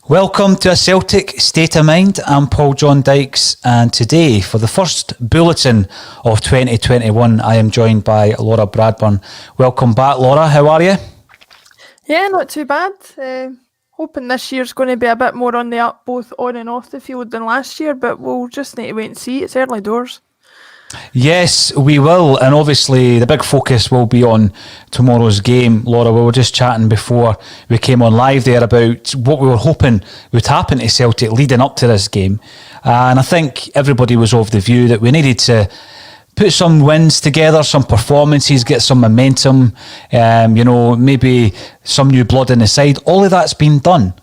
Welcome to A Celtic State of Mind. I'm Paul John Dykes, and today, for the first bulletin of 2021, I am joined by Laura Bradburn. Welcome back, Laura. How are you? Yeah, not too bad. Hoping this year's going to be a bit more on the up, both on and off the field than last year, but we'll just need to wait and see. It's early doors. Yes, we will, and obviously the big focus will be on tomorrow's game. Laura, we were just chatting before we came on live there about what we were hoping would happen to Celtic leading up to this game, and I think everybody was of the view that we needed to put some wins together, some performances, get some momentum, maybe some new blood in the side. All of that's been done.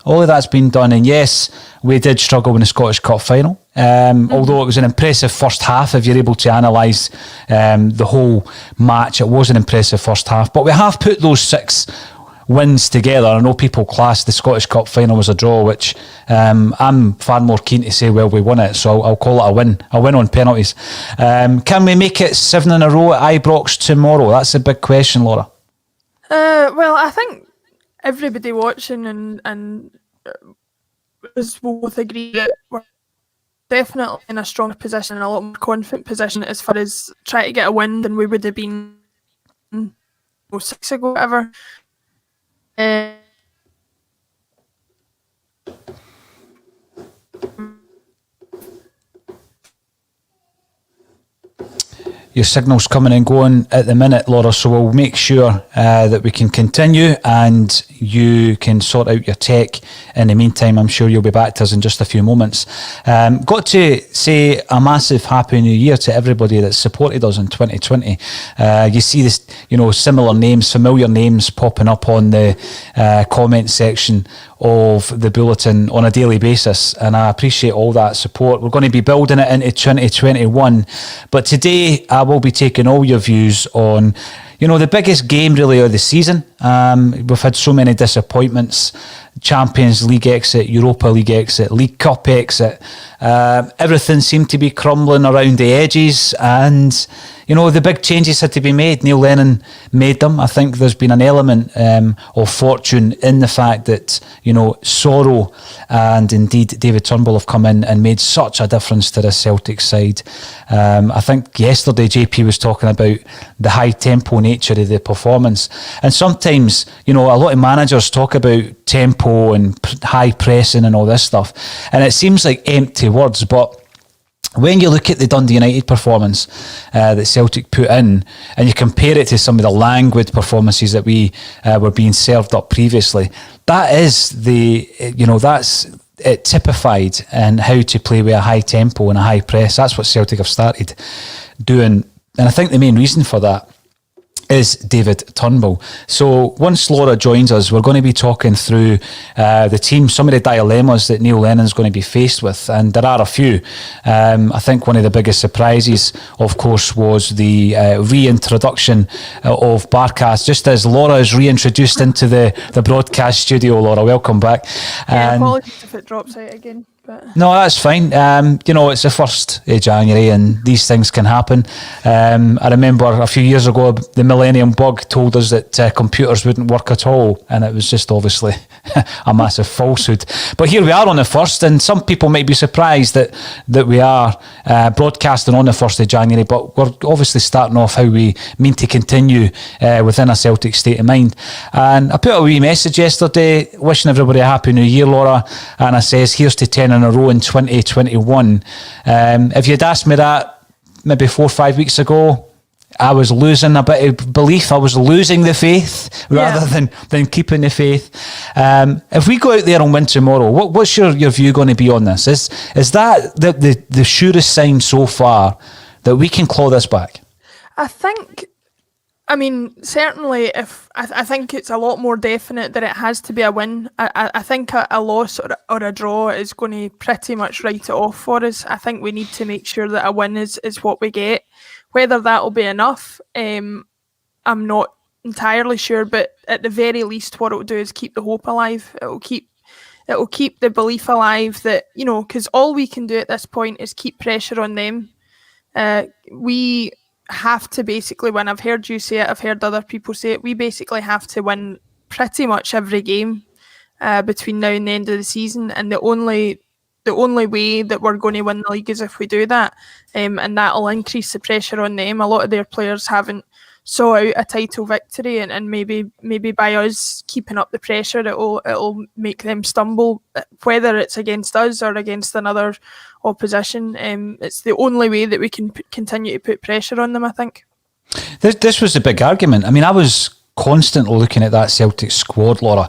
And yes, we did struggle in the Scottish Cup final. Although it was an impressive first half, if you're able to analyse the whole match, it was an impressive first half. But we have put those 6 wins together. I know people class the Scottish Cup final as a draw, which I'm far more keen to say, well, we won it, so I'll call it a win on penalties. Can we make it 7 in a row at Ibrox tomorrow? That's a big question, Laura. Well, I think everybody watching and us both agree that we're definitely in a stronger position and a lot more confident position as far as trying to get a win than we would have been 6 ago, whatever. Your signal's coming and going at the minute, Laura, so we'll make sure that we can continue and you can sort out your tech. In the meantime, I'm sure you'll be back to us in just a few moments. Got to say a massive Happy New Year to everybody that supported us in 2020. You see this, similar names, familiar names popping up on the comment section of the bulletin on a daily basis, and I appreciate all that support. We're going to be building it into 2021, but today I will be taking all your views on the biggest game really of the season. We've had so many disappointments: Champions League exit, Europa League exit, League Cup exit. Everything seemed to be crumbling around the edges, and the big changes had to be made. Neil Lennon made them. I think there's been an element of fortune in the fact that Sorrow and indeed David Turnbull have come in and made such a difference to the Celtic side. I think yesterday JP was talking about the high tempo nature of the performance, and sometimes a lot of managers talk about tempo and high pressing and all this stuff, and it seems like empty words, but when you look at the Dundee United performance that Celtic put in, and you compare it to some of the languid performances that we were being served up previously, that is that's it typified in how to play with a high tempo and a high press. That's what Celtic have started doing, and I think the main reason for that is David Turnbull. So once Laura joins us, we're going to be talking through the team, some of the dilemmas that Neil Lennon's going to be faced with, and there are a few. I think one of the biggest surprises, of course, was the reintroduction of Barkas, just as Laura is reintroduced into the broadcast studio. Laura, welcome back. Apologies if it drops out again. But no, that's fine. It's the 1st of January and these things can happen. I remember a few years ago, the Millennium Bug told us that computers wouldn't work at all, and it was just obviously a massive falsehood. But here we are on the 1st, and some people might be surprised that we are broadcasting on the 1st of January, but we're obviously starting off how we mean to continue within a Celtic State of Mind. And I put a wee message yesterday wishing everybody a Happy New Year, Laura, and I says, here's to 10 in a row in 2021. If you'd asked me that maybe 4 or 5 weeks ago, I was losing a bit of belief. I was losing the faith rather than keeping the faith. If we go out there and win tomorrow, what's your view going to be on this? Is that the surest sign so far that we can claw this back? Certainly, if I think it's a lot more definite that it has to be a win. I think a loss or a draw is going to pretty much write it off for us. I think we need to make sure that a win is what we get. Whether that will be enough, I'm not entirely sure. But at the very least, what it will do is keep the hope alive. It will keep the belief alive that because all we can do at this point is keep pressure on them. We have to basically win. I've heard you say it, I've heard other people say it. We basically have to win pretty much every game. between now and the end of the season, and the only way that we're going to win the league is if we do that, and that'll increase the pressure on them. A lot of their players haven't saw out a title victory, and maybe by us keeping up the pressure, it'll make them stumble, whether it's against us or against another opposition. It's the only way that we can continue to put pressure on them, I think. This was the big argument. I mean, I was constantly looking at that Celtic squad, Laura.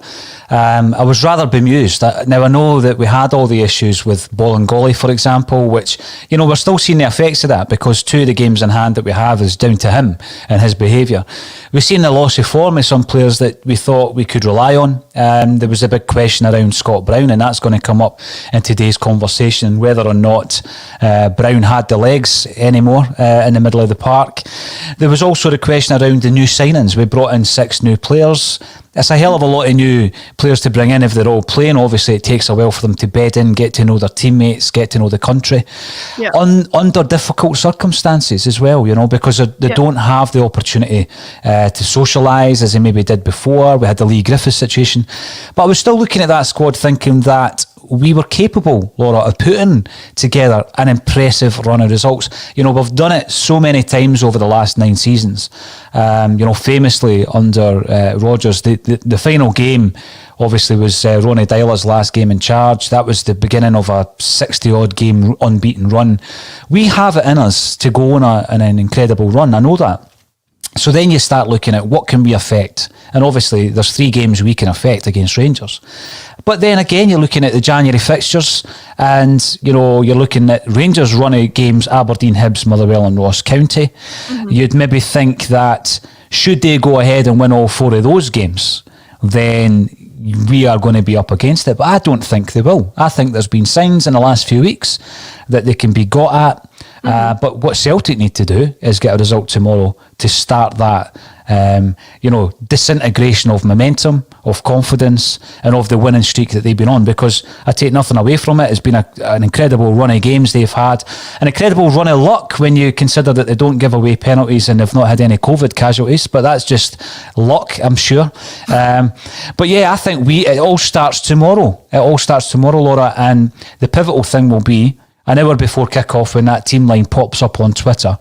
I was rather bemused. Now, I know that we had all the issues with Bolingoli, for example, which, we're still seeing the effects of that, because 2 of the games in hand that we have is down to him and his behaviour. We've seen the loss of form of some players that we thought we could rely on. There was a big question around Scott Brown, and that's going to come up in today's conversation, whether or not Brown had the legs anymore in the middle of the park. There was also the question around the new signings. We brought in 6 new players. It's a hell of a lot of new players to bring in if they're all playing. Obviously, it takes a while for them to bed in, get to know their teammates, get to know the country. Yeah. Under difficult circumstances as well, because they don't have the opportunity to socialise as they maybe did before. We had the Lee Griffiths situation. But I was still looking at that squad thinking that we were capable, Laura, of putting together an impressive run of results. We've done it so many times over the last 9 seasons. Famously under Rodgers, the final game obviously was Ronnie Dyler's last game in charge. That was the beginning of a 60-odd game unbeaten run. We have it in us to go on an incredible run. I know that. So then you start looking at what can we affect. And obviously there's 3 games we can affect against Rangers. But then again, you're looking at the January fixtures, and you're looking at Rangers run of games: Aberdeen, Hibs, Motherwell and Ross County. Mm-hmm. You'd maybe think that should they go ahead and win all 4 of those games, then we are going to be up against it. But I don't think they will. I think there's been signs in the last few weeks that they can be got at. Mm-hmm. But what Celtic need to do is get a result tomorrow to start that disintegration of momentum, of confidence, and of the winning streak that they've been on, because I take nothing away from it. It's been an incredible run of games they've had, an incredible run of luck when you consider that they don't give away penalties and they've not had any COVID casualties, but that's just luck, I'm sure. But yeah, I think it all starts tomorrow. It all starts tomorrow, Laura, and the pivotal thing will be an hour before kick-off when that team line pops up on Twitter.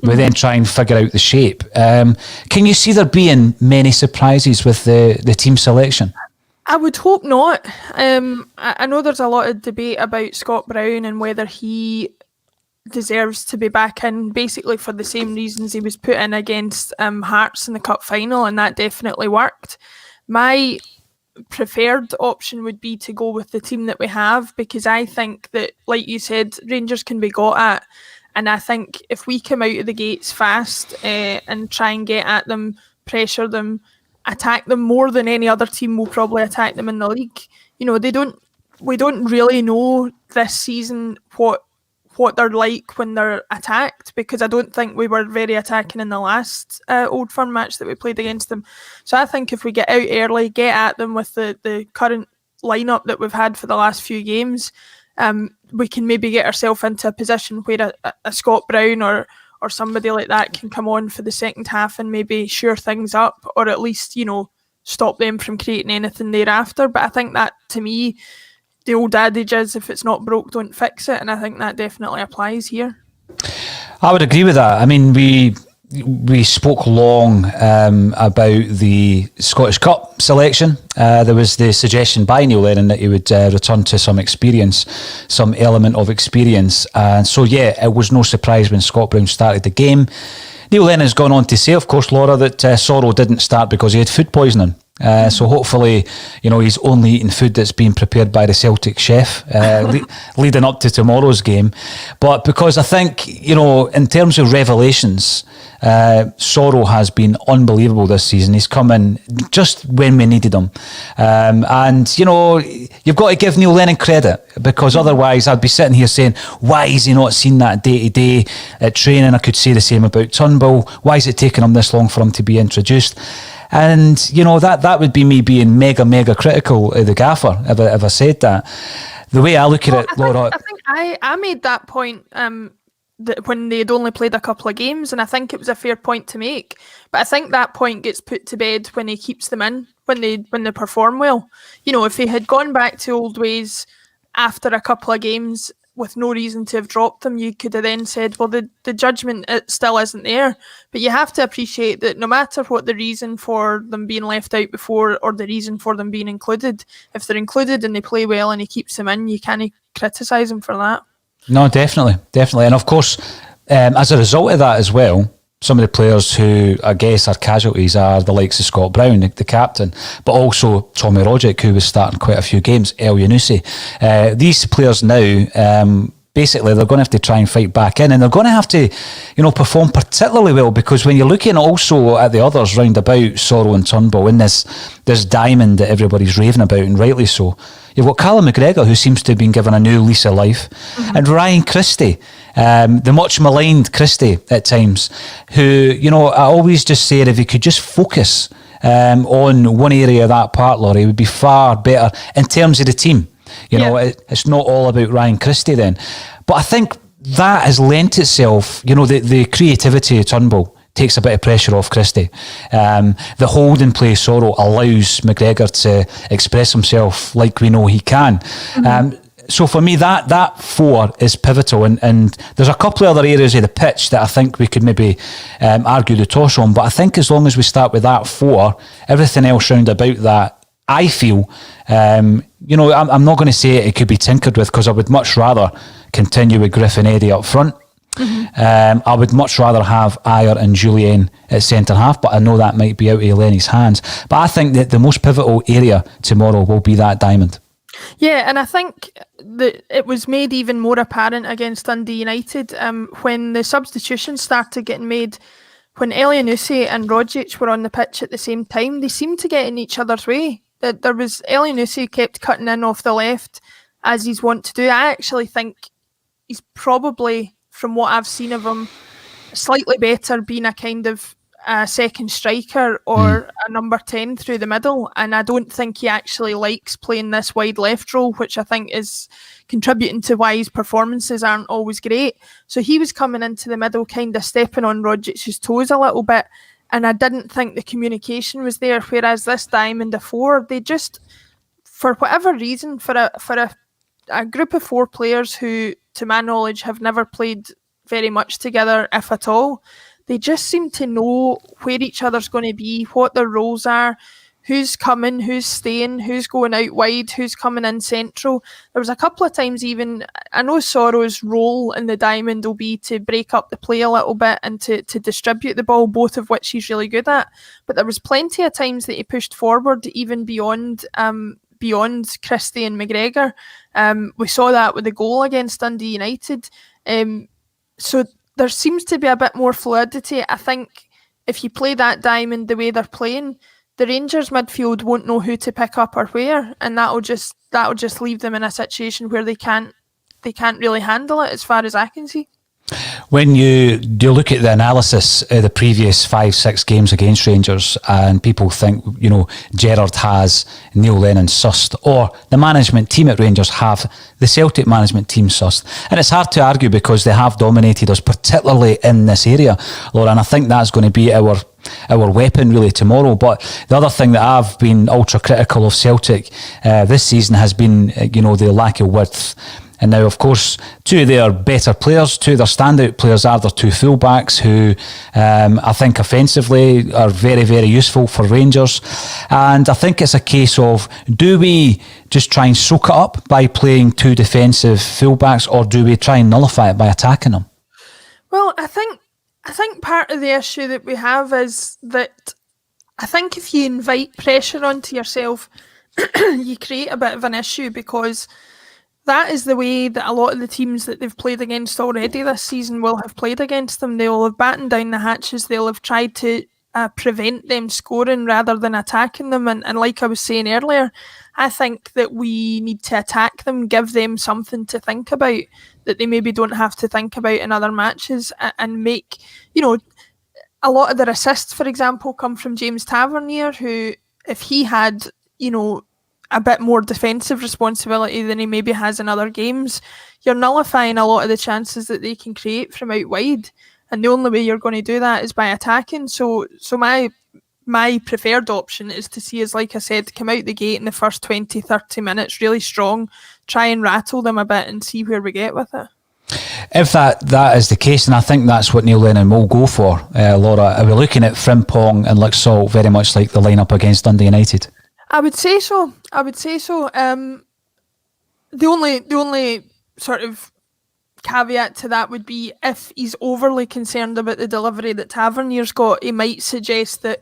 We then try and figure out the shape. Can you see there being many surprises with the team selection? I would hope not. I know there's a lot of debate about Scott Brown and whether he deserves to be back in, basically for the same reasons he was put in against Hearts in the cup final, and that definitely worked. My preferred option would be to go with the team that we have, because I think that, like you said, Rangers can be got at. And I think if we come out of the gates fast and try and get at them, pressure them, attack them more than any other team will probably attack them in the league. We don't really know this season what they're like when they're attacked, because I don't think we were very attacking in the last Old Firm match that we played against them. So I think if we get out early, get at them with the current lineup that we've had for the last few games, we can maybe get ourselves into a position where a Scott Brown or somebody like that can come on for the second half and maybe shore things up, or at least, stop them from creating anything thereafter. But I think that, to me, the old adage is, if it's not broke, don't fix it. And I think that definitely applies here. I would agree with that. I mean, we spoke long about the Scottish Cup selection. There was the suggestion by Neil Lennon that he would return to some element of experience. And so, yeah, it was no surprise when Scott Brown started the game. Neil Lennon's gone on to say, of course, Laura, that Sorrow didn't start because he had food poisoning. So hopefully, he's only eating food that's being prepared by the Celtic chef leading up to tomorrow's game. But because I think, in terms of revelations, Sorrow has been unbelievable this season. He's come in just when we needed him. And, you've got to give Neil Lennon credit, because otherwise I'd be sitting here saying, why has he not seen that day-to-day at training? I could say the same about Turnbull. Why is it taking him this long for him to be introduced? And, that would be me being mega, mega critical of the gaffer if I said that. The way I look at it, Laura... I think I made that point when they'd only played a couple of games, and I think it was a fair point to make. But I think that point gets put to bed when he keeps them in, when they perform well. If he had gone back to old ways after a couple of games with no reason to have dropped them, you could have then said, well, the judgment it still isn't there. But you have to appreciate that no matter what the reason for them being left out before or the reason for them being included, if they're included and they play well and he keeps them in, you can't criticise him for that. No, definitely. And of course, as a result of that as well, some of the players who I guess are casualties are the likes of Scott Brown, the captain, but also Tommy Rogic, who was starting quite a few games, El Yunusi. These players now, basically they're going to have to try and fight back in, and they're going to have to, perform particularly well, because when you're looking also at the others round about Sorrow and Turnbull in this diamond that everybody's raving about, and rightly so, you've got Callum McGregor, who seems to have been given a new lease of life, and Ryan Christie, the much maligned Christie at times, who, I always just say if he could just focus on one area of that part, Laurie, it would be far better in terms of the team. It's not all about Ryan Christie then. But I think that has lent itself, the creativity of Turnbull takes a bit of pressure off Christie. The holding play Sorrow allows McGregor to express himself like we know he can. So for me, that four is pivotal. And there's a couple of other areas of the pitch that I think we could maybe argue the toss on. But I think as long as we start with that four, everything else round about that, I feel, I'm not going to say it could be tinkered with, because I would much rather continue with Griffin Eddy up front. I would much rather have Ayer and Julien at centre half, but I know that might be out of Lenny's hands. But I think that the most pivotal area tomorrow will be that diamond. Yeah, and I think that it was made even more apparent against Dundee United when the substitutions started getting made. When Elyounoussi and Rogic were on the pitch at the same time, they seemed to get in each other's way. There was Elyounoussi kept cutting in off the left, as he's wont to do. I actually think he's probably, from what I've seen of him, slightly better being a kind of second striker or a number 10 through the middle. And I don't think he actually likes playing this wide left role, which I think is contributing to why his performances aren't always great. So he was coming into the middle, kind of stepping on Rogic's toes a little bit. And I didn't think the communication was there. Whereas this diamond of four, they just, for whatever reason, for a group of four players who, to my knowledge, have never played very much together, if at all, they just seem to know where each other's going to be, what their roles are, who's coming, who's staying, who's going out wide, who's coming in central. There was a couple of times even, I know Sorrow's role in the diamond will be to break up the play a little bit and to distribute the ball, both of which he's really good at. But there was plenty of times that he pushed forward, even beyond Christie and McGregor. We saw that with the goal against Dundee United. So there seems to be a bit more fluidity. I think if you play that diamond the way they're playing, the Rangers midfield won't know who to pick up or where, and that'll just leave them in a situation where they can't really handle it, as far as I can see. When you look at the analysis of the previous 5-6 games against Rangers, and people think, Gerrard has Neil Lennon sussed, or the management team at Rangers have the Celtic management team sussed. And it's hard to argue because they have dominated us, particularly in this area, Laura, and I think that's going to be our weapon really tomorrow. But the other thing that I've been ultra critical of Celtic this season has been, the lack of width. And now, of course, two of their better players, two of their standout players are their two fullbacks who I think offensively are very, very useful for Rangers. And I think it's a case of, do we just try and soak it up by playing two defensive fullbacks, or do we try and nullify it by attacking them? Well, I think part of the issue that we have is that I think if you invite pressure onto yourself, you create a bit of an issue, because that is the way that a lot of the teams that they've played against already this season will have played against them. They will have battened down the hatches. They'll have tried to prevent them scoring rather than attacking them. And like I was saying earlier, I think that we need to attack them, give them something to think about that they maybe don't have to think about in other matches, and make, a lot of their assists, for example, come from James Tavernier, who, if he had, a bit more defensive responsibility than he maybe has in other games, you're nullifying a lot of the chances that they can create from out wide. And the only way you're going to do that is by attacking. So my preferred option is to see us, like I said, come out the gate in the first 20, 30 minutes really strong, try and rattle them a bit and see where we get with it. If that is the case, and I think that's what Neil Lennon will go for, Laura, are we looking at Frimpong and Luxall very much like the lineup against Dundee United? I would say so. The only sort of caveat to that would be if he's overly concerned about the delivery that Tavernier's got, he might suggest that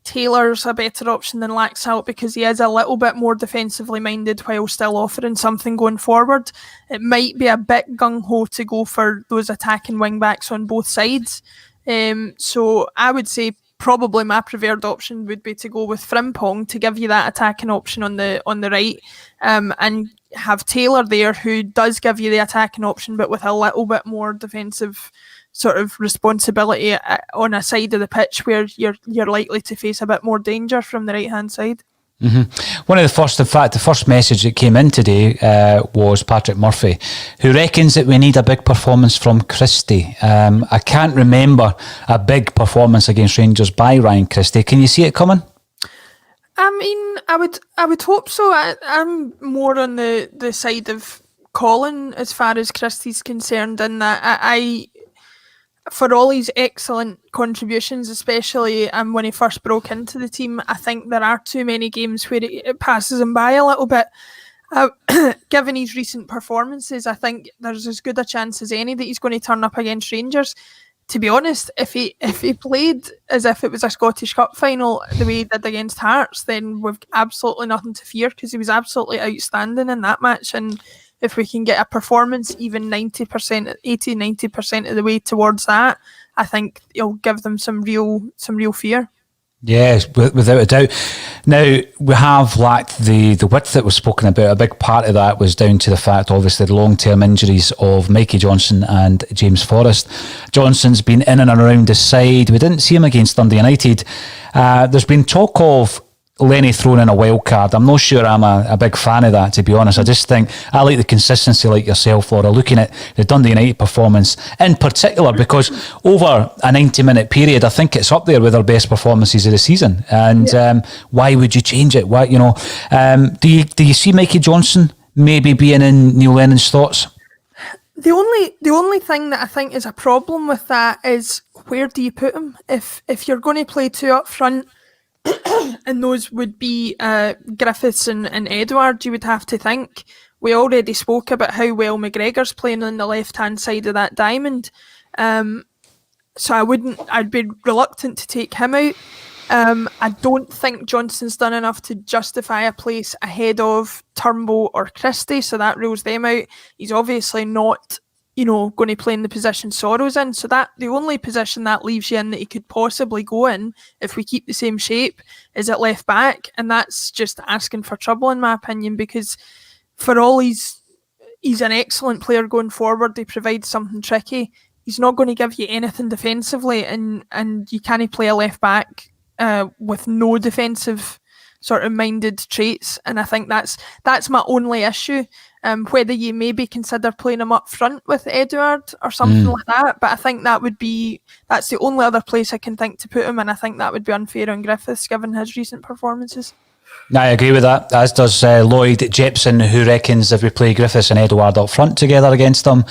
Taylor's a better option than Laxalt because he is a little bit more defensively minded while still offering something going forward. It might be a bit gung-ho to go for those attacking wing-backs on both sides. So I would say probably my preferred option would be to go with Frimpong to give you that attacking option on the right, and have Taylor there who does give you the attacking option but with a little bit more defensive sort of responsibility on a side of the pitch where you're likely to face a bit more danger from the right hand side. One of the first message that came in today was Patrick Murphy, who reckons that we need a big performance from Christie. I can't remember a big performance against Rangers by Ryan Christie. Can you see it coming? I mean, I would hope so. I'm more on the side of Colin as far as Christie's concerned, in that I for all his excellent contributions, especially when he first broke into the team, I think there are too many games where it passes him by a little bit. Given his recent performances, I think there's as good a chance as any that he's going to turn up against Rangers. To be honest, if he played as if it was a Scottish Cup final the way he did against Hearts, then we've absolutely nothing to fear because he was absolutely outstanding in that match. And if we can get a performance even 80-90% of the way towards that, I think it'll give them some real fear. Yes, without a doubt. Now, we have lacked the width that was spoken about. A big part of that was down to the fact, obviously, the long-term injuries of Mikey Johnson and James Forrest. Johnson's been in and around the side. We didn't see him against Dundee United. There's been talk of Lenny throwing in a wild card. I'm not sure I'm a big fan of that, to be honest. I just think I like the consistency, like yourself, Laura, looking at the Dundee United performance in particular, because over a 90-minute period, I think it's up there with our best performances of the season. And why would you change it? Why, do you see Mikey Johnson maybe being in Neil Lennon's thoughts? The only thing that I think is a problem with that is, where do you put him? If you're going to play two up front, and those would be Griffiths and Edouard, you would have to think. We already spoke about how well McGregor's playing on the left-hand side of that diamond. So I'd be reluctant to take him out. I don't think Johnson's done enough to justify a place ahead of Turnbull or Christie, so that rules them out. He's obviously not going to play in the position Sorrow's in. So that the only position that leaves you in that he could possibly go in, if we keep the same shape, is at left back. And that's just asking for trouble, in my opinion, because for all he's an excellent player going forward, he provides something tricky. He's not going to give you anything defensively, and you can't play a left back with no defensive sort of minded traits. And I think that's my only issue. Whether you maybe consider playing him up front with Edouard or something like that, but I think that's the only other place I can think to put him, and I think that would be unfair on Griffiths given his recent performances. I agree with that, as does Lloyd Jepson, who reckons if we play Griffiths and Edouard up front together against them,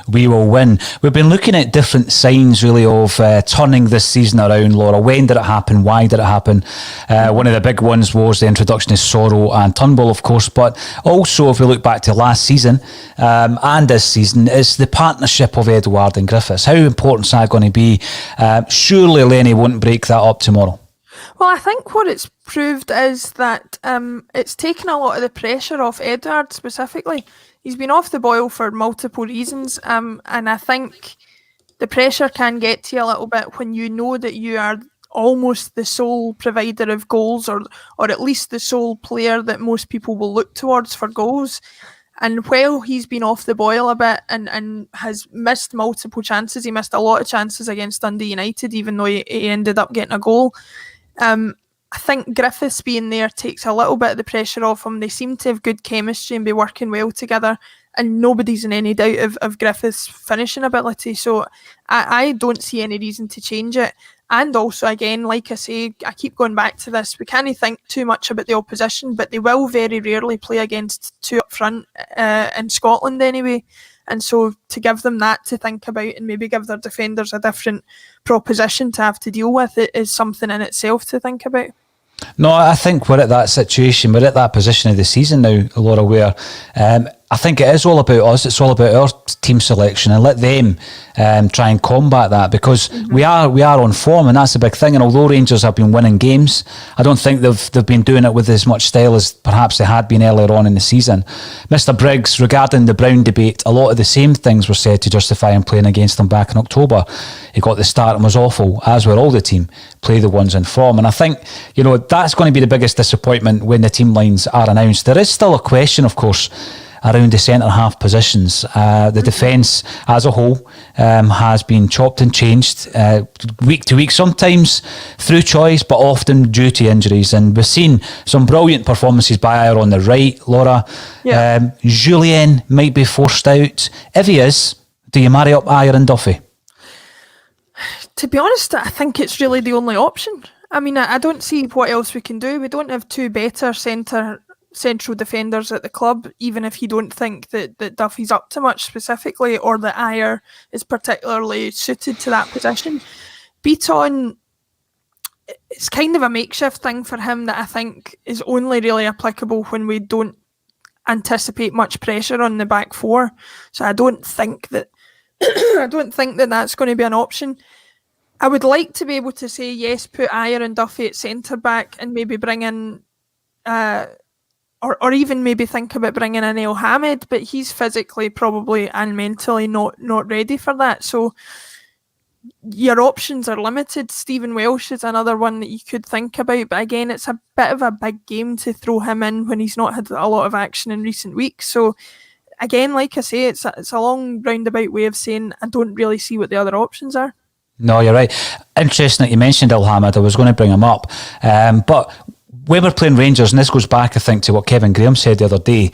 we will win. We've been looking at different signs, really, of turning this season around, Laura. When did it happen? Why did it happen? One of the big ones was the introduction of Sorrow and Turnbull, of course, but also, if we look back to last season and this season, it's the partnership of Edouard and Griffiths. How important is that going to be? Surely Lenny won't break that up tomorrow. Well, I think what it's proved is that it's taken a lot of the pressure off Edouard specifically. He's been off the boil for multiple reasons, and I think the pressure can get to you a little bit when you know that you are almost the sole provider of goals, or at least the sole player that most people will look towards for goals. And while he's been off the boil a bit and has missed multiple chances, he missed a lot of chances against Dundee United, even though he ended up getting a goal. I think Griffiths being there takes a little bit of the pressure off him. They seem to have good chemistry and be working well together, and nobody's in any doubt of Griffiths' finishing ability. So I don't see any reason to change it. And also, again, like I say, I keep going back to this, we can't think too much about the opposition, but they will very rarely play against two up front in Scotland anyway. And so to give them that to think about and maybe give their defenders a different proposition to have to deal with, it is something in itself to think about. No, I think we're at that situation, we're at that position of the season now, Laura, where I think it is all about us, it's all about our team selection, and let them try and combat that, because we are on form, and that's a big thing. And although Rangers have been winning games, I don't think they've been doing it with as much style as perhaps they had been earlier on in the season. Mr. Briggs, regarding the Brown debate, a lot of the same things were said to justify him playing against them back in October. He got the start and was awful, as were all the team. Play the ones in form. And I think, that's going to be the biggest disappointment when the team lines are announced. There is still a question, of course, around the centre-half positions. The defence as a whole has been chopped and changed week to week, sometimes through choice, but often due to injuries. And we've seen some brilliant performances by Ayer on the right, Laura. Yeah. Julien might be forced out. If he is, do you marry up Ayer and Duffy? To be honest, I think it's really the only option. I mean, I don't see what else we can do. We don't have two better central defenders at the club, even if you don't think that Duffy's up to much specifically, or that Ayer is particularly suited to that position. Beaton, it's kind of a makeshift thing for him that I think is only really applicable when we don't anticipate much pressure on the back four. So I don't think that that's going to be an option. I would like to be able to say yes, put Ayer and Duffy at centre back and maybe bring in or even maybe think about bringing in El Hamid, but he's physically probably and mentally not ready for that. So your options are limited. Stephen Welsh is another one that you could think about, but again, it's a bit of a big game to throw him in when he's not had a lot of action in recent weeks. So again, like I say, it's a long roundabout way of saying I don't really see what the other options are. No, you're right. Interesting that you mentioned El Hamid. I was going to bring him up, but when we're playing Rangers, and this goes back, I think, to what Kevin Graham said the other day,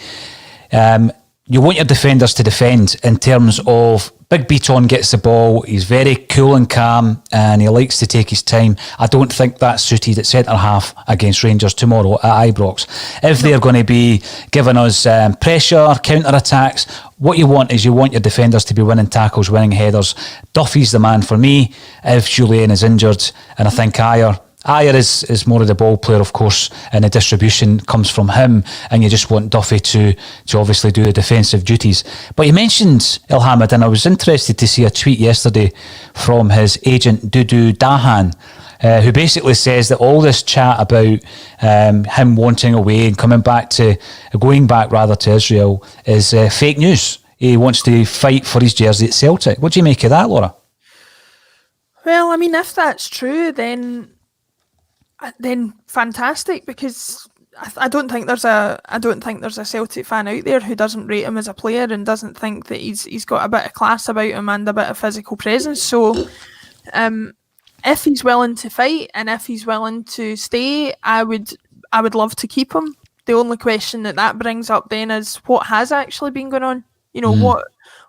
you want your defenders to defend in terms of Big Beaton gets the ball, he's very cool and calm, and he likes to take his time. I don't think that's suited at centre-half against Rangers tomorrow at Ibrox. If they're going to be giving us pressure, counter-attacks, what you want is your defenders to be winning tackles, winning headers. Duffy's the man for me if Julien is injured, and I think Ayer is more of the ball player, of course, and the distribution comes from him, and you just want Duffy to obviously do the defensive duties. But you mentioned El Hamid, and I was interested to see a tweet yesterday from his agent Dudu Dahan, who basically says that all this chat about him wanting away and going back to Israel is fake news. He wants to fight for his jersey at Celtic. What do you make of that, Laura? Well, I mean, if that's true, then fantastic, because I don't think there's a Celtic fan out there who doesn't rate him as a player and doesn't think that he's got a bit of class about him and a bit of physical presence. So if he's willing to fight and if he's willing to stay, I would love to keep him. The only question that brings up then is what has actually been going on.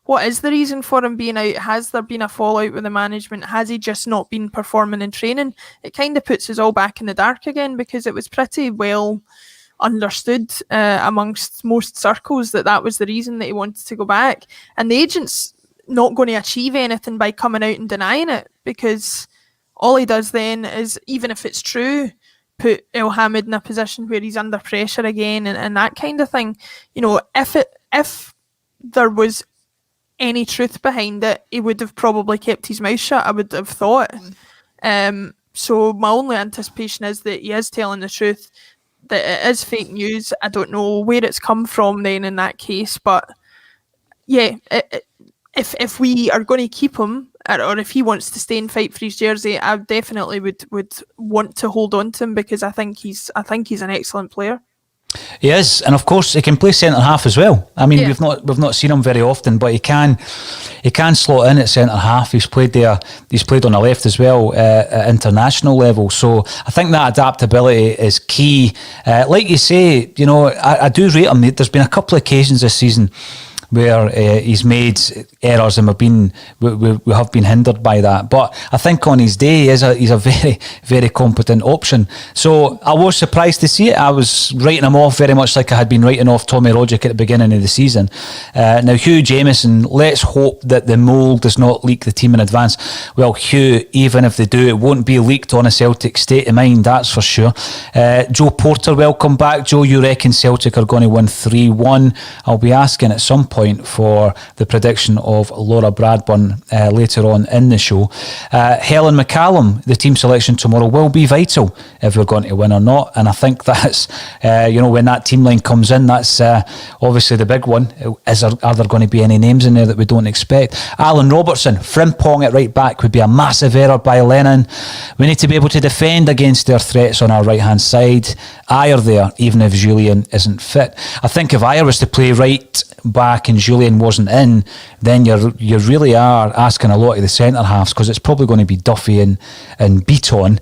What is the reason for him being out? Has there been a fallout with the management? Has he just not been performing in training? It kind of puts us all back in the dark again, because it was pretty well understood amongst most circles that was the reason that he wanted to go back. And the agent's not going to achieve anything by coming out and denying it, because all he does then is, even if it's true, put El Hamid in a position where he's under pressure again and that kind of thing. If there was any truth behind it, he would have probably kept his mouth shut, I would have thought. So my only anticipation is that he is telling the truth, that it is fake news. I don't know where it's come from then in that case, but yeah, if we are going to keep him, or if he wants to stay and fight for his jersey, I definitely would want to hold on to him, because I think he's an excellent player. He is, and of course he can play centre half as well. I mean, Yeah. we've not seen him very often, but he can slot in at centre half. He's played there. He's played on the left as well at international level. So I think that adaptability is key. Like you say, I do rate him. There's been a couple of occasions this season where he's made errors and we have been hindered by that. But I think on his day, he's a very, very competent option. So I was surprised to see it. I was writing him off very much like I had been writing off Tommy Roderick at the beginning of the season. Now, Hugh Jamieson, let's hope that the mole does not leak the team in advance. Well, Hugh, even if they do, it won't be leaked on a Celtic State of Mind, that's for sure. Joe Porter, welcome back. Joe, you reckon Celtic are going to win 3-1? I'll be asking at some point for the prediction of Laura Bradburn later on in the show. Helen McCallum, the team selection tomorrow will be vital if we're going to win or not, and I think that's when that team line comes in, that's obviously the big one. Are there going to be any names in there that we don't expect? Alan Robertson, Frimpong at right back would be a massive error by Lennon. We need to be able to defend against their threats on our right hand side. Ayer there, even if Julian isn't fit. I think if Ayer was to play right back and Julian wasn't in, then you really are asking a lot of the centre halves, because it's probably going to be Duffy and Beaton.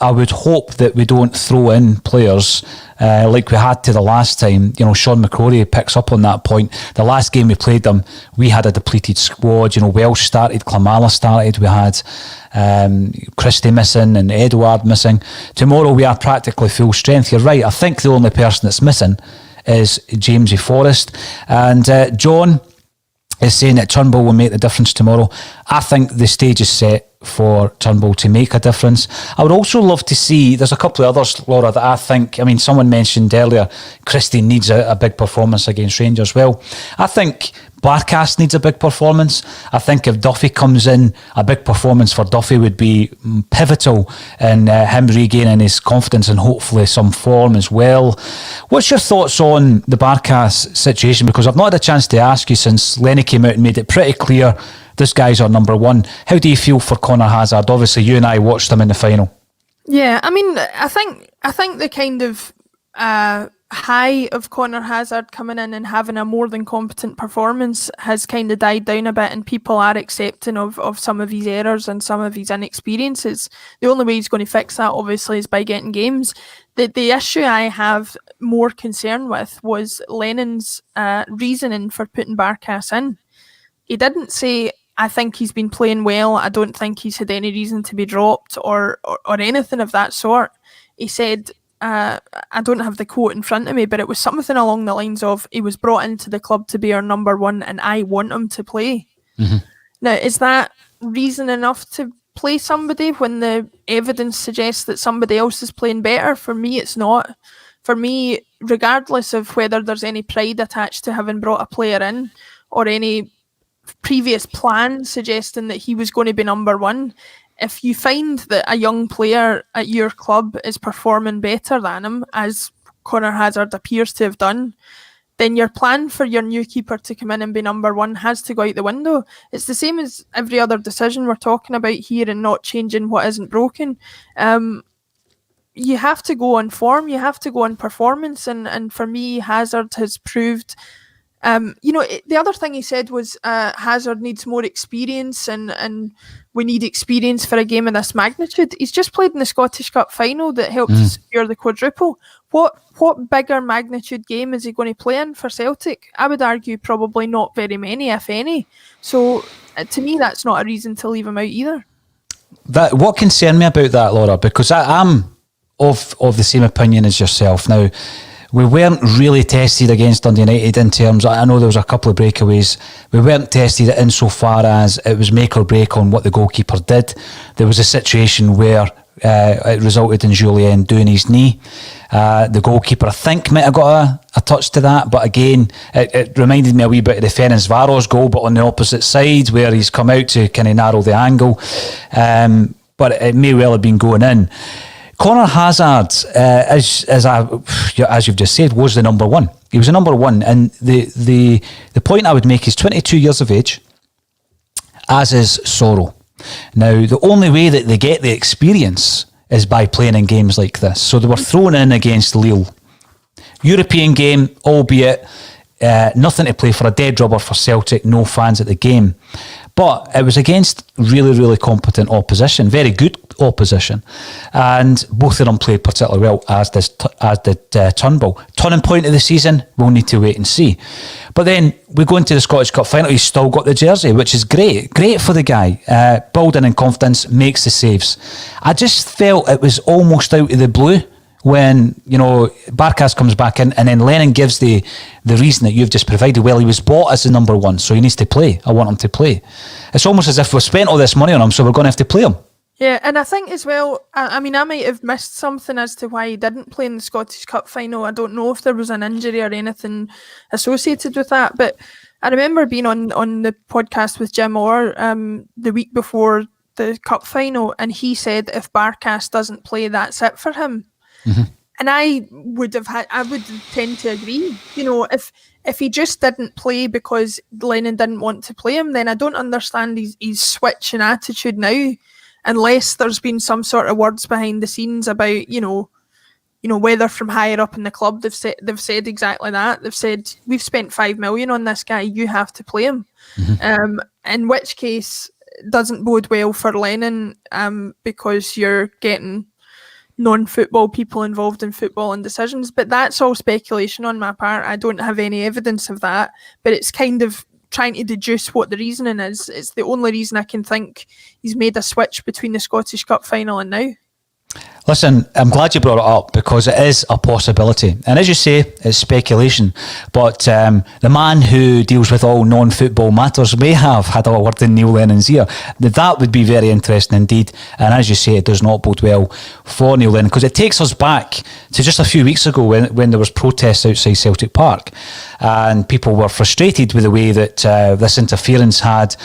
I would hope that we don't throw in players like we had to the last time. Sean McCrory picks up on that point. The last game we played them, we had a depleted squad. Welsh started, Klamala started, we had Christie missing and Edouard missing. Tomorrow we are practically full strength. You're right, I think the only person that's missing is Jamesy Forrest. And John is saying that Turnbull will make the difference tomorrow. I think the stage is set for Turnbull to make a difference. I would also love to see, there's a couple of others, Laura, that I think, someone mentioned earlier, Christie needs a big performance against Rangers. Well, I think Barkas needs a big performance. I think if Duffy comes in, a big performance for Duffy would be pivotal in him regaining his confidence and hopefully some form as well. What's your thoughts on the Barkas situation? Because I've not had a chance to ask you since Lenny came out and made it pretty clear this guy's our number one. How do you feel for Connor Hazard? Obviously, you and I watched him in the final. Yeah, I think the kind of high of Connor Hazard coming in and having a more than competent performance has kind of died down a bit, and people are accepting of some of his errors and some of his inexperiences. The only way he's going to fix that, obviously, is by getting games. The issue I have more concern with was Lennon's reasoning for putting Barkas in. He didn't say, I think he's been playing well, I don't think he's had any reason to be dropped or anything of that sort. He said, I don't have the quote in front of me, but it was something along the lines of, he was brought into the club to be our number one and I want him to play. Mm-hmm. Now, is that reason enough to play somebody when the evidence suggests that somebody else is playing better? For me, it's not. For me, regardless of whether there's any pride attached to having brought a player in or any previous plan suggesting that he was going to be number one, if you find that a young player at your club is performing better than him, as Connor Hazard appears to have done, then your plan for your new keeper to come in and be number one has to go out the window. It's the same as every other decision we're talking about here and not changing what isn't broken. You have to go on form, you have to go on performance, and for me, Hazard has proved... the other thing he said was Hazard needs more experience and we need experience for a game of this magnitude. He's just played in the Scottish Cup final that helped to secure the quadruple. What bigger magnitude game is he going to play in for Celtic? I would argue probably not very many, if any. So to me, that's not a reason to leave him out either. What concerned me about that, Laura, because I'm of the same opinion as yourself. Now, we weren't really tested against Dundee United in terms, I know there was a couple of breakaways. We weren't tested insofar as it was make or break on what the goalkeeper did. There was a situation where it resulted in Julien doing his knee. The goalkeeper, I think, might have got a touch to that, but again, it reminded me a wee bit of the Ferencváros goal, but on the opposite side, where he's come out to kind of narrow the angle. But it may well have been going in. Connor Hazard, as you've just said, was the number one. He was the number one, and the point I would make is 22 years of age, as is Sorrow. Now, the only way that they get the experience is by playing in games like this. So they were thrown in against Lille European game, albeit nothing to play for, a dead rubber for Celtic, no fans at the game. But it was against really, really competent opposition, very good opposition. And both of them played particularly well, as did Turnbull. Turning point of the season, we'll need to wait and see. But then we go into the Scottish Cup final, he's still got the jersey, which is great. Great for the guy. Building in confidence, makes the saves. I just felt it was almost out of the blue when, Barkas comes back in and then Lennon gives the reason that you've just provided. Well, he was bought as the number one, so he needs to play. I want him to play. It's almost as if we've spent all this money on him, so we're going to have to play him. Yeah, and I think as well, I might have missed something as to why he didn't play in the Scottish Cup final. I don't know if there was an injury or anything associated with that, but I remember being on the podcast with Jim Orr the week before the Cup final, and he said if Barkas doesn't play, that's it for him. Mm-hmm. And I would tend to agree. If he just didn't play because Lennon didn't want to play him, then I don't understand his switch in attitude now, unless there's been some sort of words behind the scenes about, whether from higher up in the club they've said exactly that. They've said, we've spent 5 million on this guy, you have to play him. Mm-hmm. In which case doesn't bode well for Lennon, because you're getting non-football people involved in football and decisions. But that's all speculation on my part. I don't have any evidence of that, but it's kind of trying to deduce what the reasoning is. It's the only reason I can think he's made a switch between the Scottish Cup final and now. Listen, I'm glad you brought it up because it is a possibility. And as you say, it's speculation. But the man who deals with all non-football matters may have had a word in Neil Lennon's ear. That would be very interesting indeed. And as you say, it does not bode well for Neil Lennon, because it takes us back to just a few weeks ago when there was protests outside Celtic Park. And people were frustrated with the way that this interference had,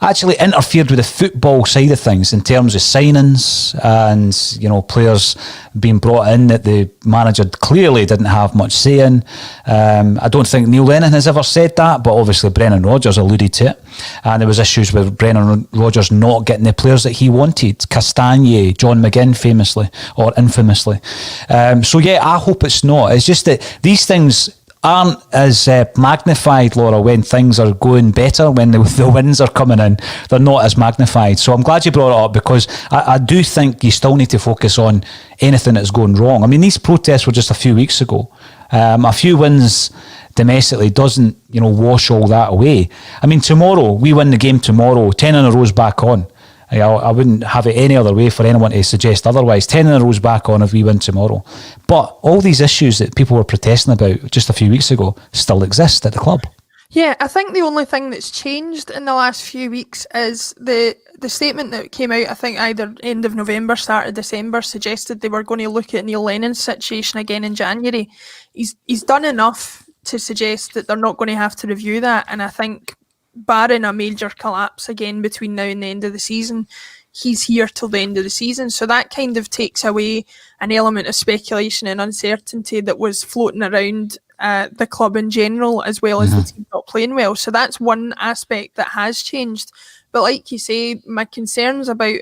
actually interfered with the football side of things in terms of signings and, players being brought in that the manager clearly didn't have much say in. I don't think Neil Lennon has ever said that, but obviously Brendan Rodgers alluded to it. And there was issues with Brendan Rodgers not getting the players that he wanted. Castagne, John McGinn famously, or infamously. I hope it's not. It's just that these things aren't as magnified, Laura, when things are going better, when the wins are coming in. They're not as magnified. So I'm glad you brought it up, because I do think you still need to focus on anything that's going wrong. I mean, these protests were just a few weeks ago. A few wins domestically doesn't, wash all that away. I mean, tomorrow, we win the game tomorrow, 10 in a row's back on. I wouldn't have it any other way for anyone to suggest otherwise. 10 in a row's back on if we win tomorrow. But all these issues that people were protesting about just a few weeks ago still exist at the club. Yeah, I think the only thing that's changed in the last few weeks is the statement that came out, I think either end of November, start of December, suggested they were going to look at Neil Lennon's situation again in January. He's done enough to suggest that they're not going to have to review that, and I think barring a major collapse again between now and the end of the season, he's here till the end of the season. So that kind of takes away an element of speculation and uncertainty that was floating around the club in general, as well as the team not playing well. So that's one aspect that has changed. But like you say, my concerns about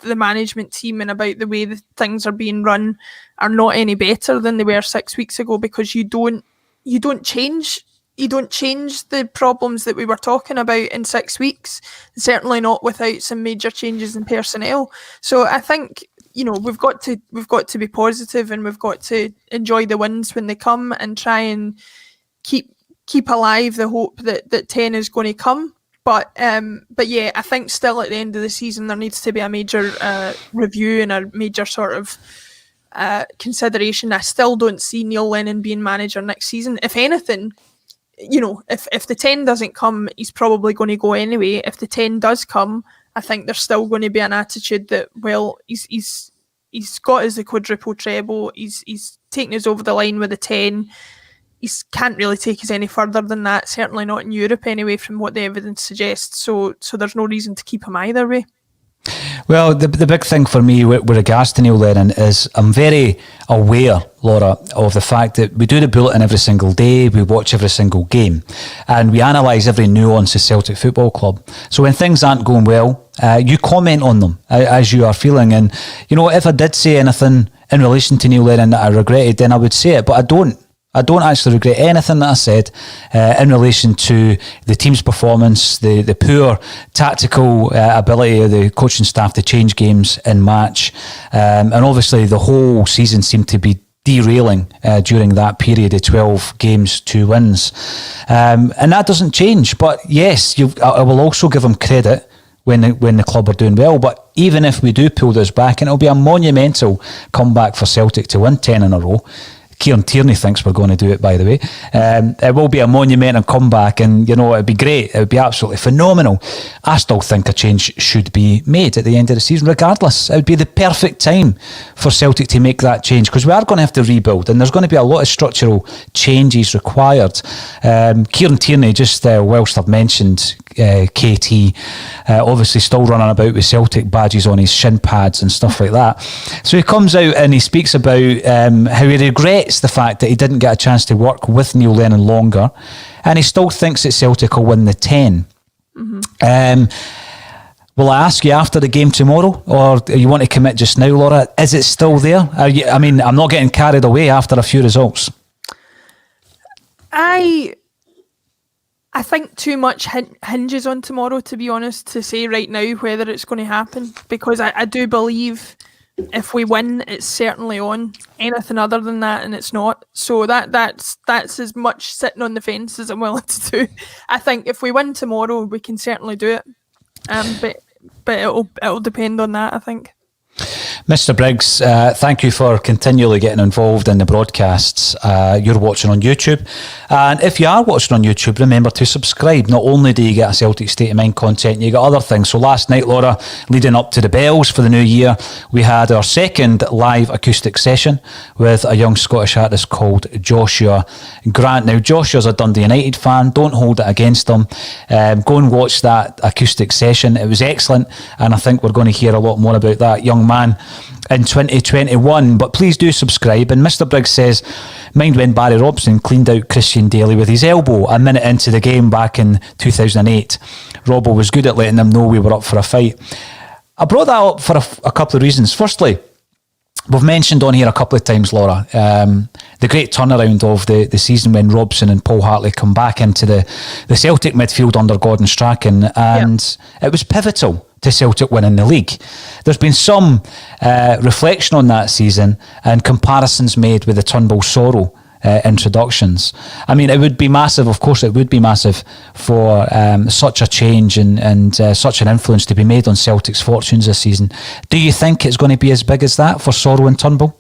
the management team and about the way that things are being run are not any better than they were 6 weeks ago, because you don't change the problems that we were talking about in 6 weeks, certainly not without some major changes in personnel. So I think, we've got to be positive, and we've got to enjoy the wins when they come and try and keep alive the hope that 10 is going to come. But yeah, I think still at the end of the season there needs to be a major review and a major sort of consideration. I still don't see Neil Lennon being manager next season. If anything, if the 10 doesn't come, he's probably going to go anyway. If the 10 does come, I think there's still going to be an attitude that, well, he's got us the quadruple treble, he's taken us over the line with the 10. He can't really take us any further than that, certainly not in Europe anyway, from what the evidence suggests. So there's no reason to keep him either way. Well, the big thing for me with regards to Neil Lennon is I'm very aware, Laura, of the fact that we do the bulletin every single day, we watch every single game, and we analyse every nuance of Celtic Football Club. So when things aren't going well, you comment on them as you are feeling. And, if I did say anything in relation to Neil Lennon that I regretted, then I would say it. But I don't. I don't actually regret anything that I said in relation to the team's performance, the poor tactical ability of the coaching staff to change games in match. And obviously the whole season seemed to be derailing during that period of 12 games, 2 wins. And that doesn't change. But yes, I will also give them credit when the club are doing well. But even if we do pull this back, and it'll be a monumental comeback for Celtic to win 10 in a row. Kieran Tierney thinks we're going to do it, by the way. It will be a monumental comeback, and it'd be great. It would be absolutely phenomenal. I still think a change should be made at the end of the season, regardless. It would be the perfect time for Celtic to make that change, because we are going to have to rebuild, and there's going to be a lot of structural changes required. Kieran Tierney, just whilst I've mentioned KT, obviously still running about with Celtic badges on his shin pads and stuff like that. So he comes out and he speaks about how he regrets the fact that he didn't get a chance to work with Neil Lennon longer, and he still thinks that Celtic will win the 10. Will I ask you after the game tomorrow, or do you want to commit just now, Laura? Is it still there? I'm not getting carried away after a few results. I think too much hinges on tomorrow, to be honest, to say right now whether it's going to happen, because I do believe if we win, it's certainly on. Anything other than that, and it's not. So that's as much sitting on the fence as I'm willing to do. I think if we win tomorrow, we can certainly do it. But it'll depend on that, I think. Mr. Briggs, thank you for continually getting involved in the broadcasts. You're watching on YouTube. And if you are watching on YouTube, remember to subscribe. Not only do you get a Celtic State of Mind content, you get other things. So last night, Laura, leading up to the bells for the new year, we had our second live acoustic session with a young Scottish artist called Joshua Grant. Now, Joshua's a Dundee United fan. Don't hold it against him. Go and watch that acoustic session. It was excellent. And I think we're going to hear a lot more about that young man in 2021, but please do subscribe. And Mr. Briggs says, mind when Barry Robson cleaned out Christian Daly with his elbow a minute into the game back in 2008. Robbo was good at letting them know we were up for a fight. I brought that up for a couple of reasons. Firstly, we've mentioned on here a couple of times, Laura, the great turnaround of the season when Robson and Paul Hartley come back into the Celtic midfield under Gordon Strachan, and it was pivotal to Celtic winning the league. There's been some reflection on that season and comparisons made with the Turnbull Sorrow introductions. I mean, it would be massive, of course it would be massive for such a change and such an influence to be made on Celtic's fortunes this season. Do you think it's going to be as big as that for Sorrow and Turnbull?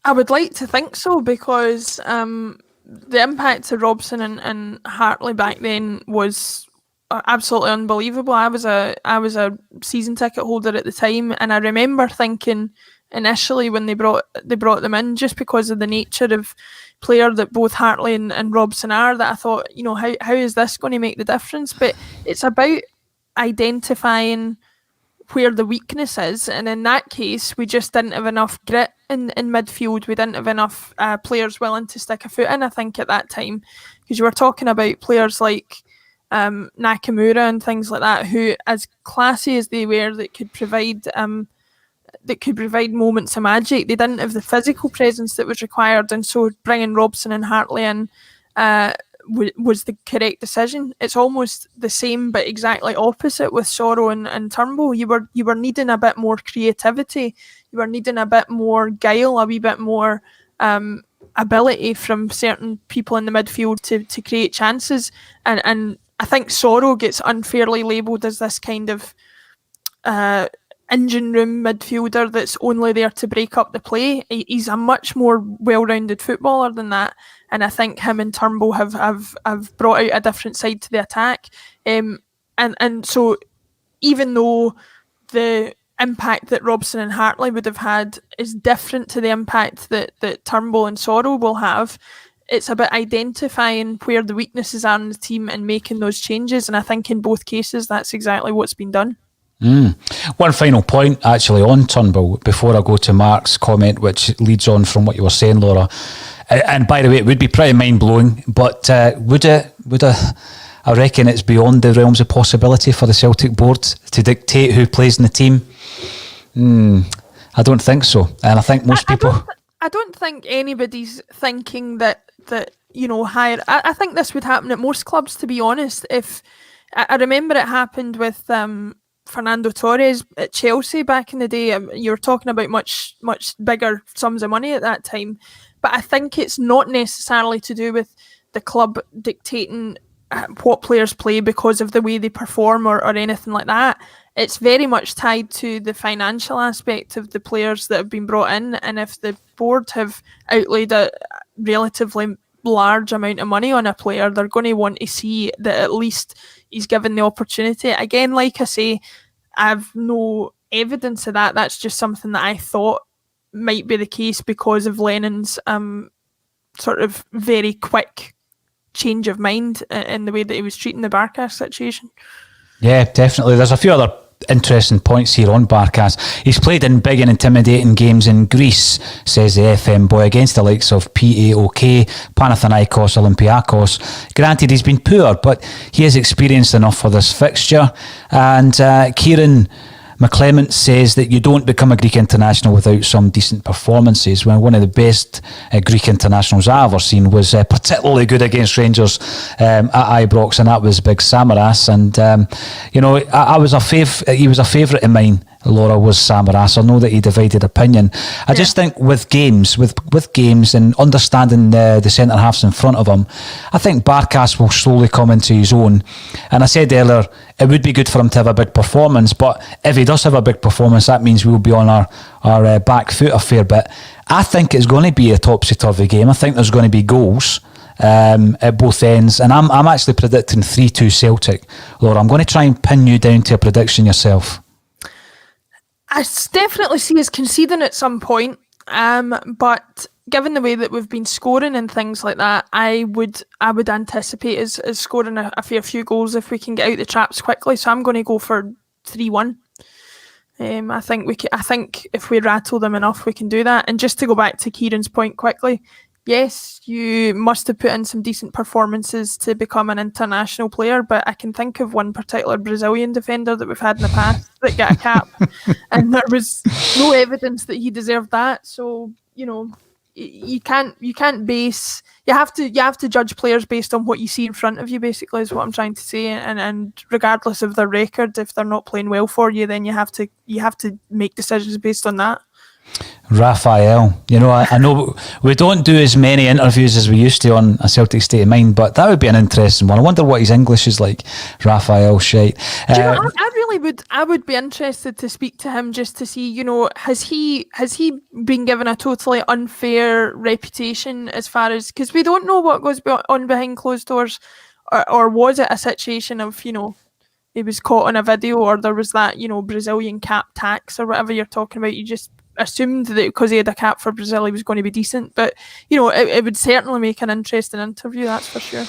I would like to think so, because the impact of Robson and Hartley back then was absolutely unbelievable. I was a season ticket holder at the time, and I remember thinking initially when they brought them in, just because of the nature of player that both Hartley and Robson are, that I thought, how is this going to make the difference? But it's about identifying where the weakness is, and in that case we just didn't have enough grit in midfield. We didn't have enough players willing to stick a foot in, I think, at that time, because you were talking about players like Nakamura and things like that, who, as classy as they were, that could provide moments of magic, they didn't have the physical presence that was required, and so bringing Robson and Hartley in was the correct decision. It's almost the same but exactly opposite with Sorrow and Turnbull. You were needing a bit more creativity, you were needing a bit more guile, a wee bit more ability from certain people in the midfield to create chances, and I think Sorrow gets unfairly labelled as this kind of engine room midfielder that's only there to break up the play. He's a much more well-rounded footballer than that, and I think him and Turnbull have brought out a different side to the attack. And so even though the impact that Robson and Hartley would have had is different to the impact that Turnbull and Sorrow will have, it's about identifying where the weaknesses are in the team and making those changes. And I think in both cases, that's exactly what's been done. One final point actually on Turnbull before I go to Mark's comment, which leads on from what you were saying, Laura. And by the way, it would be pretty mind-blowing, but would I reckon it's beyond the realms of possibility for the Celtic board to dictate who plays in the team. I don't think so. And I think most people... I don't think anybody's thinking that higher... I think this would happen at most clubs, to be honest. If I remember it happened with Fernando Torres at Chelsea back in the day. You were talking about much bigger sums of money at that time. But I think it's not necessarily to do with the club dictating what players play because of the way they perform or anything like that. It's very much tied to the financial aspect of the players that have been brought in. And if the board have outlaid a relatively large amount of money on a player, they're going to want to see that at least he's given the opportunity. Again, like I say, I have no evidence of that. That's just something that I thought might be the case because of Lennon's sort of very quick change of mind in the way that he was treating the Barkas situation. Yeah, definitely. There's a few other interesting points here on Barkas. He's played in big and intimidating games in Greece, says the FM boy, against the likes of PAOK, Panathinaikos, Olympiakos. Granted, he's been poor, but he is experienced enough for this fixture. And Kieran McClement says that you don't become a Greek international without some decent performances. When one of the best Greek internationals I've ever seen was particularly good against Rangers at Ibrox, and that was Big Samaras. And he was a favourite of mine. Laura, was Samaras. I know that he divided opinion. I just think with games and understanding the centre halves in front of him, I think Barkas will slowly come into his own. And I said earlier, it would be good for him to have a big performance, but if he does have a big performance, that means we'll be on our back foot a fair bit. I think it's going to be a topsy-turvy game. I think there's going to be goals at both ends, and I'm actually predicting 3-2 Celtic. Laura, I'm going to try and pin you down to a prediction yourself. I definitely see us conceding at some point, but given the way that we've been scoring and things like that, I would anticipate us scoring a fair few goals if we can get out the traps quickly. So I'm going to go for 3-1. I think if we rattle them enough, we can do that. And just to go back to Kieran's point quickly, yes, you must have put in some decent performances to become an international player, but I can think of one particular Brazilian defender that we've had in the past that got a cap, and there was no evidence that he deserved that. So, you can't base. You have to judge players based on what you see in front of you. Basically, is what I'm trying to say. And regardless of their record, if they're not playing well for you, then you have to make decisions based on that. Raphael, I know we don't do as many interviews as we used to on a Celtic State of Mind, but that would be an interesting one. I wonder what his English is like. Raphael shite. I would be interested to speak to him just to see, has he been given a totally unfair reputation as far as, because we don't know what goes on behind closed doors, or was it a situation of, he was caught on a video, or there was that, Brazilian cap tax or whatever you're talking about. You just assumed that because he had a cap for Brazil, he was going to be decent. But, it would certainly make an interesting interview, that's for sure.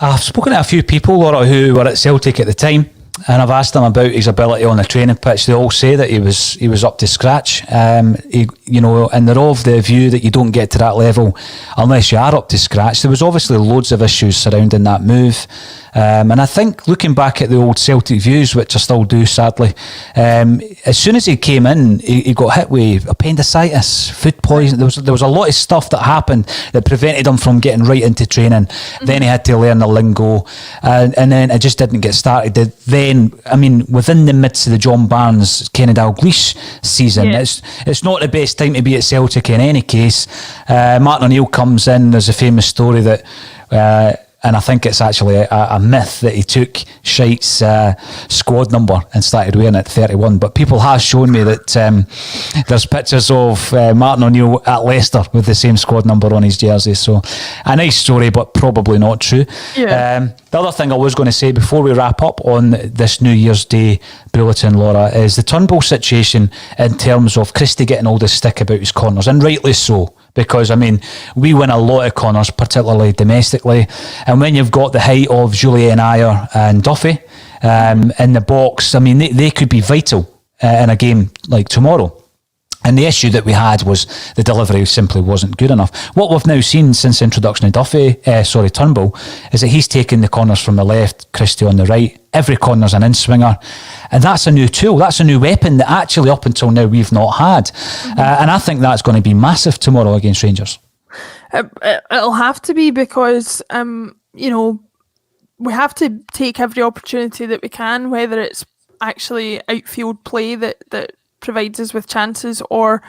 I've spoken to a few people, Laura, who were at Celtic at the time, and I've asked them about his ability on the training pitch. They all say that he was up to scratch. And they're of the view that you don't get to that level unless you are up to scratch. There was obviously loads of issues surrounding that move. And I think looking back at the old Celtic views, which I still do sadly, as soon as he came in, he got hit with appendicitis, food poisoning. There was a lot of stuff that happened that prevented him from getting right into training. Mm-hmm. Then he had to learn the lingo, and then it just didn't get started. Then, within the midst of the John Barnes, Kenny Dalglish season, it's not the best time to be at Celtic in any case. Martin O'Neill comes in. There's a famous story that and I think it's actually a myth that he took Shite's squad number and started wearing it 31. But people have shown me that there's pictures of Martin O'Neill at Leicester with the same squad number on his jersey. So a nice story, but probably not true. Yeah. The other thing I was going to say before we wrap up on this New Year's Day bulletin, Laura, is the Turnbull situation in terms of Christie getting all this stick about his corners, and rightly so. Because, we win a lot of corners, particularly domestically. And when you've got the height of Julian Ayer and Duffy in the box, they could be vital in a game like tomorrow. And the issue that we had was the delivery simply wasn't good enough. What we've now seen since the introduction of Turnbull, is that he's taken the corners from the left, Christie on the right. Every corner's an in-swinger. And that's a new tool. That's a new weapon that actually up until now we've not had. And I think that's going to be massive tomorrow against Rangers. It'll have to be because, we have to take every opportunity that we can, whether it's actually outfield play that provides us with chances or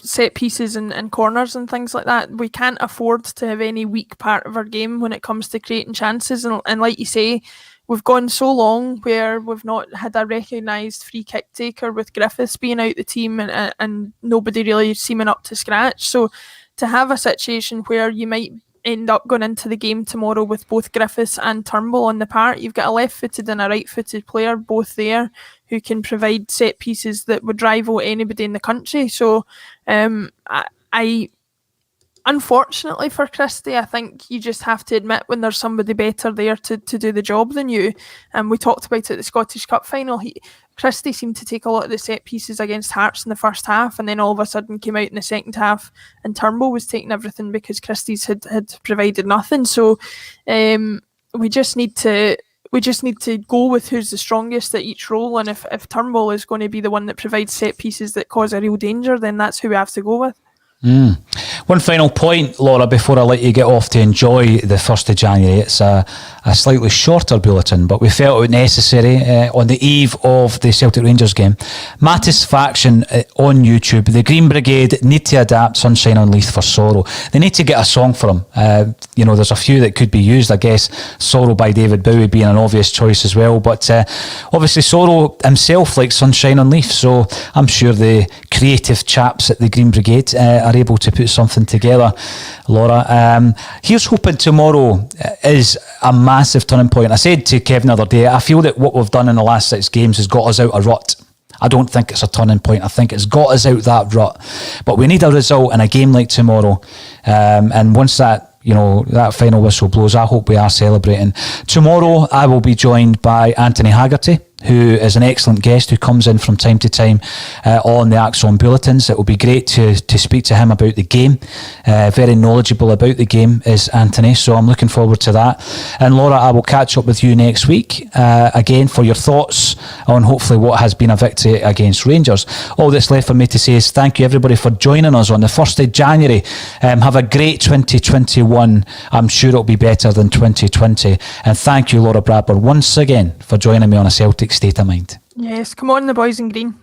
set pieces and corners and things like that. We can't afford to have any weak part of our game when it comes to creating chances. And like you say, we've gone so long where we've not had a recognised free kick taker, with Griffiths being out the team and nobody really seeming up to scratch. So to have a situation where you might end up going into the game tomorrow with both Griffiths and Turnbull on the part, you've got a left-footed and a right-footed player both there who can provide set pieces that would rival anybody in the country. So I unfortunately for Christie, I think you just have to admit when there's somebody better there to do the job than you. And we talked about it at the Scottish Cup final. Christie seemed to take a lot of the set pieces against Hearts in the first half, and then all of a sudden came out in the second half and Turnbull was taking everything because Christie's had provided nothing. So we just need to go with who's the strongest at each role, and if Turnbull is going to be the one that provides set pieces that cause a real danger, then that's who we have to go with. One final point, Laura, before I let you get off to enjoy the 1st of January. It's a slightly shorter bulletin, but we felt it necessary on the eve of the Celtic Rangers game. Mattis Faction on YouTube. The Green Brigade need to adapt Sunshine on Leith for Sorrow. They need to get a song for him. There's a few that could be used, I guess. Sorrow by David Bowie being an obvious choice as well. But obviously Sorrow himself likes Sunshine on Leith, so I'm sure the creative chaps at the Green Brigade are able to put something together. Laura, here's hoping tomorrow is a massive turning point. I said to Kevin the other day, I feel that what we've done in the last 6 games has got us out of rut. I don't think it's a turning point. I think it's got us out that rut. But we need a result in a game like tomorrow. And once that final whistle blows, I hope we are celebrating. Tomorrow, I will be joined by Anthony Haggerty, who is an excellent guest who comes in from time to time on the ACSOM bulletins. It will be great to speak to him about the game. Very knowledgeable about the game is Anthony, so I'm looking forward to that. And Laura, I will catch up with you next week again for your thoughts on hopefully what has been a victory against Rangers. All that's left for me to say is thank you everybody for joining us on the 1st of January. Have a great 2021. I'm sure it'll be better than 2020. And thank you, Laura Bradburn, once again for joining me on a Celtic State of Mind. Yes, come on the boys in green.